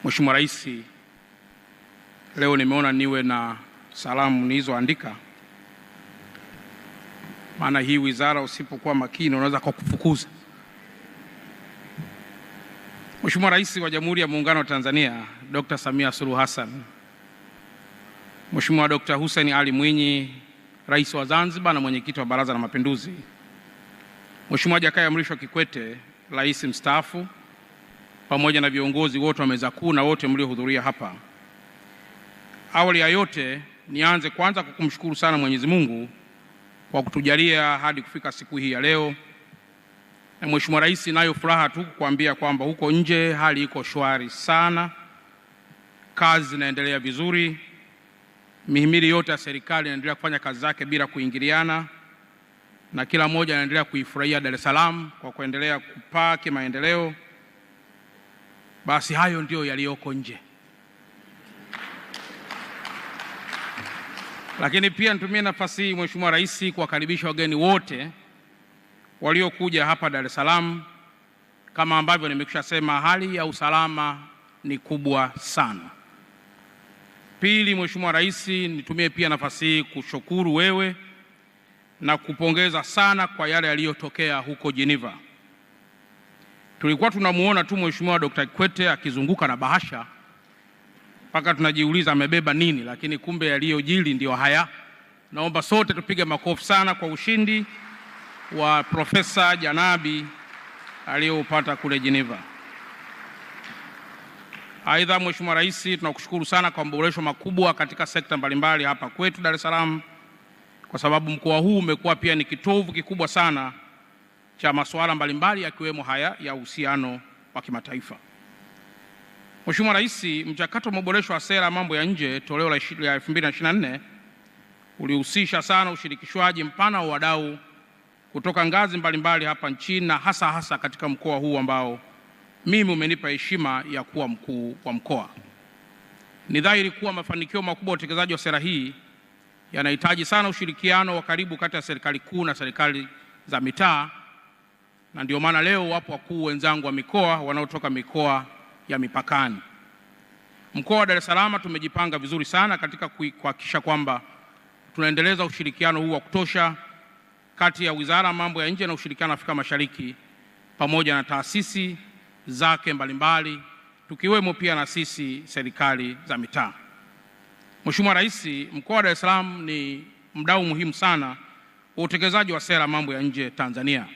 Mheshimiwa Rais, leo nimeona niwe na salamu nilizoandika, maana hii wizara usipokuwa makini unaweza kukufukuza. Mheshimiwa Rais wa Jamhuri ya Muungano wa Tanzania Dr. Samia Suluhu Hassan, Mheshimiwa Dr. Hussein Ali Mwinyi, Rais wa Zanzibar na mwenyekiti wa Baraza la Mapinduzi, Mheshimiwa Jakaya Mrisho Kikwete, Rais mstaafu, pamoja na viongozi wote wa meza kuu na wote mliohudhuria hapa. Awali ya yote nianze kwanza kukumshukuru sana Mwenyezi Mungu kwa kutujalia hadi kufika siku hii ya leo. Na Mheshimiwa Rais, nayo furaha tu kukuambia kwamba huko nje hali iko shwari sana, kazi zinaendelea vizuri, mihimili yote ya serikali inaendelea kufanya kazi zake bila kuingiliana, na kila mmoja anaendelea kuifurahia Dar es Salaam kwa kuendelea kupaa kimaendeleo. Basi hayo ndio yaliyoko nje. Lakini pia nitumie nafasi hii Mheshimiwa Rais kuwakaribisha wageni wote waliokuja hapa Dar es Salaam. Kama ambavyo nimekushasema, hali ya usalama ni kubwa sana. Pili, Mheshimiwa Rais, nitumie pia nafasi hii kushukuru wewe na kupongeza sana kwa yale yaliyotokea huko Geneva. Tulikuwa tunamuona tu Mheshimiwa Dr. Kikwete akizunguka na bahasha mpaka tunajiuliza amebeba nini, lakini kumbe yaliyojiri ndio haya. Naomba sote tupige makofi sana kwa ushindi wa Profesa Janabi aliyopata kule Geneva. Aidha, Mheshimiwa Rais, tunakushukuru sana kwa maboresho makubwa katika sekta mbalimbali hapa kwetu Dar es Salaam, kwa sababu mkoa huu umekuwa pia ni kitovu kikubwa sana cha masuala mbalimbali yakiwemo haya ya uhusiano wa kimataifa. Mheshimiwa Rais, mchakato wa maboresho wa sera mambo ya nje toleo la 2024 ulihusisha sana ushirikishwaji mpana wa wadau kutoka ngazi mbalimbali hapa nchini, na hasa katika mkoa huu ambao mimi umenipa heshima ya kuwa mkuu wa mkoa. Ni dhahiri kuwa mafanikio makubwa ya utekelezaji wa sera hii yanahitaji sana ushirikiano wa karibu kati ya serikali kuu na serikali za mitaa, na ndio maana leo wapo wakuu wenzangu wa mikoa wanaotoka mikoa ya mipakani. Mkoa wa Dar es Salaam tumejipanga vizuri sana katika kuhakikisha kwamba tunaendeleza ushirikiano huu wa kutosha kati ya Wizara ya Mambo ya Nje na Ushirikiano wa Afrika Mashariki pamoja na taasisi zake mbalimbali, tukiwemo pia na sisi serikali za mitaa. Mheshimiwa Rais, mkoa wa Dar es Salaam ni mdau muhimu sana wa utekelezaji wa sera mambo ya nje Tanzania,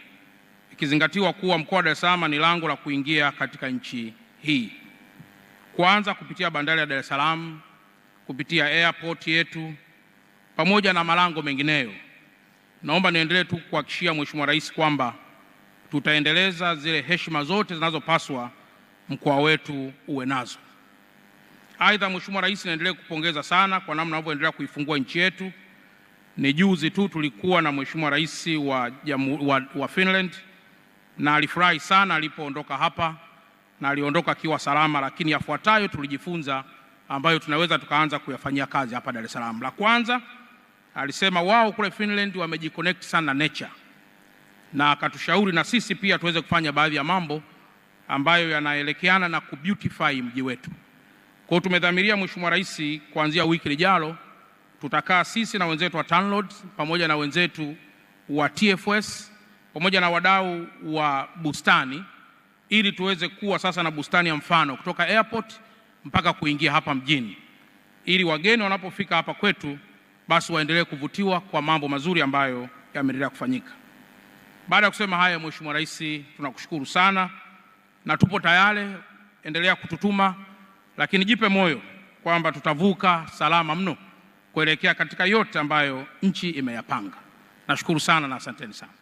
ikizingatiwa kuwa mkoa wa Dar es Salaam ni lango la kuingia katika nchi hii. Kwanza kupitia bandari ya Dar es Salaam, kupitia airport yetu pamoja na malango mengineyo. Naomba niendelee tu kuhakikishia Mheshimiwa Rais kwamba tutaendeleza zile heshima zote zinazopaswa mkoa wetu uwe nazo. Aidha, Mheshimiwa Rais, naendelee kupongeza sana kwa namna unavyoendelea kuifungua nchi yetu. Ni juzi tu tulikuwa na Mheshimiwa Rais wa Finland, na alifurahi sana alipoondoka hapa, na aliondoka akiwa salama, lakini yafuatayo tulijifunza ambayo tunaweza tukaanza kuyafanyia kazi hapa Dar es Salaam. La kwanza, alisema wao kule Finland wamejiconnect sana na nature, na akatushauri na sisi pia tuweze kufanya baadhi ya mambo ambayo yanaelekeana na kubeautify mji wetu. Kwa hiyo tumedhamiria Mheshimiwa Rais, kuanzia wiki lijalo tutakaa sisi na wenzetu wa TANROADS pamoja na wenzetu wa TFS pamoja na wadau wa bustani, ili tuweze kuwa sasa na bustani ya mfano kutoka airport mpaka kuingia hapa mjini, ili wageni wanapofika hapa kwetu basi waendelee kuvutiwa kwa mambo mazuri ambayo yameendelea kufanyika. Baada ya kusema haya, Mheshimiwa Rais, tunakushukuru sana na tupo tayari, endelea kututuma, lakini jipe moyo kwamba tutavuka salama mno kuelekea katika yote ambayo nchi imeyapanga. Nashukuru sana na asanteni sana.